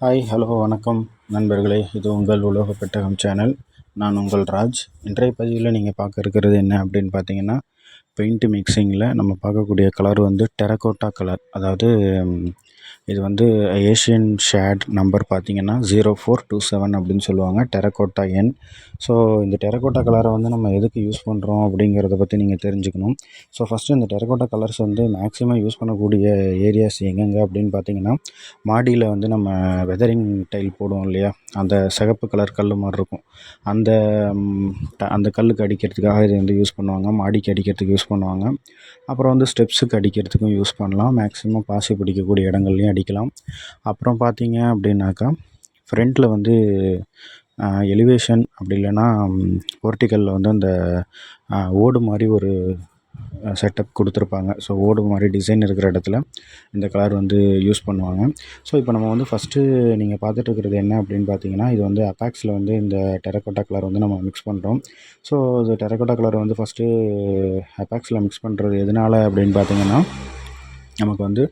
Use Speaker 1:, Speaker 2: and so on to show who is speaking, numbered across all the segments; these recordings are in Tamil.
Speaker 1: ஹாய் ஹலோ வணக்கம் நண்பர்களே, இது உங்கள் உலோக பெட்டகம் சேனல். நான் உங்கள் ராஜ். இன்றைய பதிவில் நீங்கள் பார்க்க இருக்கிறது என்ன அப்படின்னு பார்த்தீங்கன்னா, பெயிண்ட் மிக்சிங்கில் நம்ம பார்க்கக்கூடிய கலர் வந்து டெரகோட்டா கலர். அதாவது இது வந்து ஏஷியன் ஷேட் நம்பர் பார்த்தீங்கன்னா 0427 அப்படின்னு சொல்லுவாங்க, டெரகோட்டா எண். ஸோ இந்த டெரகோட்டா கலரை வந்து நம்ம எதுக்கு யூஸ் பண்ணுறோம் அப்படிங்கிறத பற்றி நீங்கள் தெரிஞ்சுக்கணும். ஸோ ஃபஸ்ட்டு இந்த டெரகோட்டா கலர்ஸ் வந்து மேக்ஸிமம் யூஸ் பண்ணக்கூடிய ஏரியாஸ் எங்கெங்கே அப்படின்னு பார்த்தீங்கன்னா, மாடியில் வந்து நம்ம வெதரிங் டைல் போடுவோம் இல்லையா, அந்த சிகப்பு கலர் கல் மாதிரி இருக்கும், அந்த அந்த கல்லுக்கு அடிக்கிறதுக்காக இது வந்து யூஸ் பண்ணுவாங்க. மாடிக்கு அடிக்கிறதுக்கு யூஸ் பண்ணுவாங்க. அப்புறம் வந்து ஸ்டெப்ஸுக்கு அடிக்கிறதுக்கும் யூஸ் பண்ணலாம். மேக்ஸிமம் பாசி பிடிக்கக்கூடிய இடங்கள்லையும் அடிக்கலாம். அப்புறம் பார்த்தீங்க அப்படின்னாக்கா, ஃப்ரண்ட்டில் வந்து எலிவேஷன் அப்படி இல்லைன்னா போர்ட்டிக்கலில் வந்து அந்த ஓடு மாதிரி ஒரு செட்டப் கொடுத்துருப்பாங்க. ஸோ ஓடு மாதிரி டிசைன் இருக்கிற இடத்துல இந்த கலர் வந்து யூஸ் பண்ணுவாங்க. ஸோ இப்போ நம்ம வந்து ஃபஸ்ட்டு நீங்கள் பார்த்துட்டு இருக்கிறது என்ன அப்படின்னு பார்த்தீங்கன்னா, இது வந்து அபாக்ஸில் வந்து இந்த டெரகோட்டா கலர் வந்து நம்ம மிக்ஸ் பண்ணுறோம். ஸோ இது டெரகோட்டா கலர் வந்து ஃபஸ்ட்டு அபாக்ஸில் மிக்ஸ் பண்ணுறது எதனால் அப்படின்னு பார்த்தீங்கன்னா, நமக்கு வந்து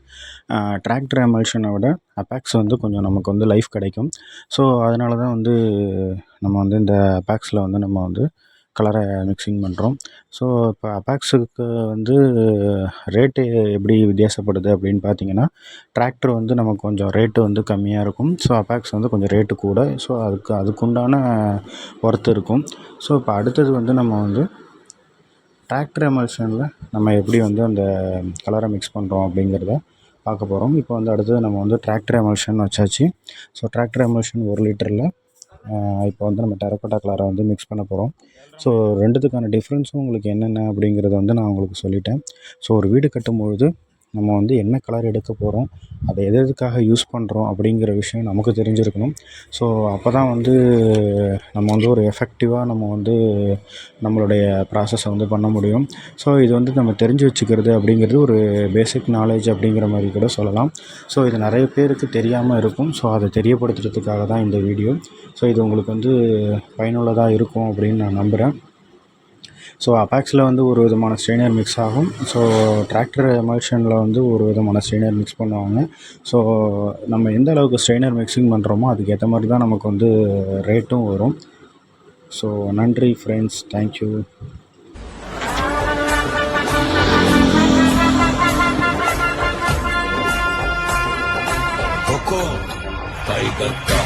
Speaker 1: டிராக்டர் எமல்ஷனை விட அபாக்ஸ் வந்து கொஞ்சம் நமக்கு வந்து லைஃப் கிடைக்கும். ஸோ அதனால தான் வந்து நம்ம வந்து இந்த அபாக்ஸில் வந்து நம்ம வந்து கலரை மிக்சிங் பண்ணுறோம். ஸோ இப்போ அபாக்ஸுக்கு வந்து ரேட்டு எப்படி வித்தியாசப்படுது அப்படின்னு பார்த்தீங்கன்னா, டிராக்டர் வந்து நமக்கு கொஞ்சம் ரேட்டு வந்து கம்மியாக இருக்கும். ஸோ அபாக்ஸ் வந்து கொஞ்சம் ரேட்டு கூட. ஸோ அதுக்குண்டான ஒர்த் இருக்கும். ஸோ இப்போ அடுத்தது வந்து நம்ம வந்து டிராக்டர் எமல்ஷனில் நம்ம எப்படி வந்து அந்த கலரை மிக்ஸ் பண்ணுறோம் அப்படிங்கிறத பார்க்க போகிறோம். இப்போ வந்து அடுத்தது நம்ம வந்து டிராக்டர் எமல்ஷன் வச்சாச்சு. ஸோ டிராக்டர் எமல்ஷன் 1 லிட்டரில் இப்போ வந்து நம்ம டெரகோட்டா கலரை வந்து மிக்ஸ் பண்ண போகிறோம். ஸோ ரெண்டுத்துக்கான டிஃப்ரென்ஸும் உங்களுக்கு என்னென்ன அப்படிங்கிறத வந்து நான் உங்களுக்கு சொல்லிட்டேன். ஸோ ஒரு வீடு கட்டும்பொழுது நம்ம வந்து என்ன கலர் எடுக்க போகிறோம், அதை எதுக்காக யூஸ் பண்ணுறோம் அப்படிங்கிற விஷயம் நமக்கு தெரிஞ்சிருக்கணும். ஸோ அப்போ தான் வந்து நம்ம வந்து ஒரு எஃபெக்டிவாக நம்ம வந்து நம்மளுடைய ப்ராசஸை வந்து பண்ண முடியும். ஸோ இது வந்து நம்ம தெரிஞ்சு வச்சுக்கிறது அப்படிங்கிறது ஒரு பேசிக் நாலேஜ் அப்படிங்கிற மாதிரி கூட சொல்லலாம். ஸோ இது நிறைய பேருக்கு தெரியாமல் இருக்கும். ஸோ அதை தெரியப்படுத்துறதுக்காக தான் இந்த வீடியோ. ஸோ இது உங்களுக்கு வந்து பயனுள்ளதாக இருக்கும் அப்படின்னு நான் நம்புகிறேன். ஸோ அபாக்ஸில் வந்து ஒரு விதமான ஸ்ட்ரெயினர் மிக்ஸ் ஆகும். ஸோ டிராக்டர் எமல்ஷனில் வந்து ஒரு விதமான ஸ்ட்ரெயினர் மிக்ஸ் பண்ணுவாங்க. ஸோ நம்ம எந்த அளவுக்கு ஸ்ட்ரெயினர் மிக்சிங் பண்ணுறோமோ அதுக்கு ஏற்ற மாதிரி தான் நமக்கு வந்து ரேட்டும் வரும். ஸோ நன்றி friends, thank you.
Speaker 2: Coco, Tiger Ka,